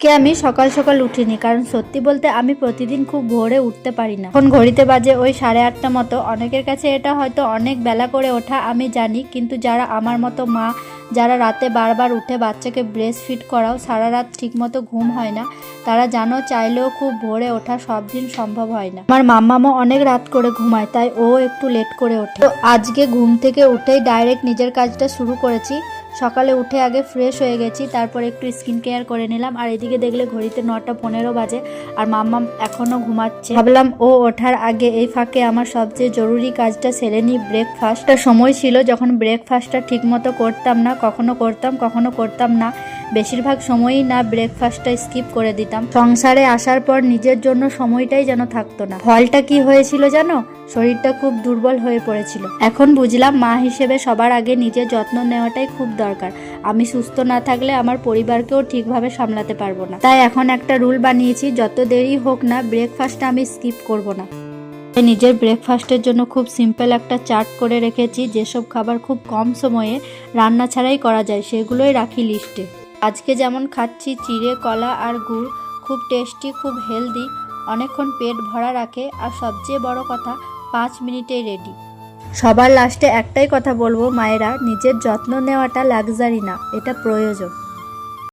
আমি সকাল সকাল উঠিনি, কারণ সত্যি বলতে আমি প্রতিদিন খুব ভোরে উঠতে পারি না। এখন ঘড়িতে বাজে ওই 8:30 মতো। অনেকের কাছে এটা হয়তো অনেক বেলা করে ওঠা, আমি জানি, কিন্তু যারা আমার মতো মা, যারা রাতে বারবার উঠে বাচ্চাকে ব্রেস্ট ফিড করাও, সারা রাত ঠিক মতো ঘুম হয় না, তারা জানো চাইলেও খুব ভোরে ওঠা সব দিন সম্ভব হয় না। আমার মাম্মামও অনেক রাত করে ঘুমায়, তাই ও একটু লেট করে ওঠে। তো আজকে ঘুম থেকে উঠেই ডাইরেক্ট নিজের কাজটা শুরু করেছি। সকালে উঠে আগে ফ্রেশ হয়ে গেছি, তারপর একটু স্কিন কেয়ার করে নিলাম। আর এদিকে দেখলে ঘড়িতে 9:15 বাজে আর মাম্মাম এখনও ঘুমাচ্ছে। ভাবলাম ও ওঠার আগে এই ফাঁকে আমার সবচেয়ে জরুরি কাজটা সেরে নিই, ব্রেকফাস্টটা। সময় ছিল যখন ব্রেকফাস্টটা ঠিক মতো করতাম না, কখনো করতাম কখনো করতাম না, বেশিরভাগ সময়ই না ব্রেকফাস্টটা স্কিপ করে দিতাম। সংসারে আসার পর নিজের জন্য সময়টাই যেন থাকতো না। ফলটা কি হয়েছিল জানো? শরীরটা খুব দুর্বল হয়ে পড়েছিল। এখন বুঝলাম মা হিসেবে সবার আগে নিজের যত্ন নেওয়াটাই খুব দরকার। আমি সুস্থ না থাকলে আমার পরিবারকেও ঠিকভাবে সামলাতে পারবো না। তাই এখন একটা রুল বানিয়েছি, যত দেরি হোক না ব্রেকফাস্টটা আমি স্কিপ করব না। নিজের ব্রেকফাস্টের জন্য খুব সিম্পল একটা চার্ট করে রেখেছি। যেসব খাবার খুব কম সময়ে রান্না ছাড়াই করা যায় সেগুলোই রাখি লিস্টে। আজকে যেমন খাচ্ছি চিড়ে, কলা আর গুড়, খুব টেস্টি, খুব হেলদি, অনেকক্ষণ পেট ভরা রাখে, আর সবচেয়ে বড় কথা 5 মিনিটেই রেডি। সবার লাস্টে একটাই কথা বলবো, মায়েরা, নিজের যত্ন নেওয়াটা লাক্সারি না, এটা প্রয়োজন।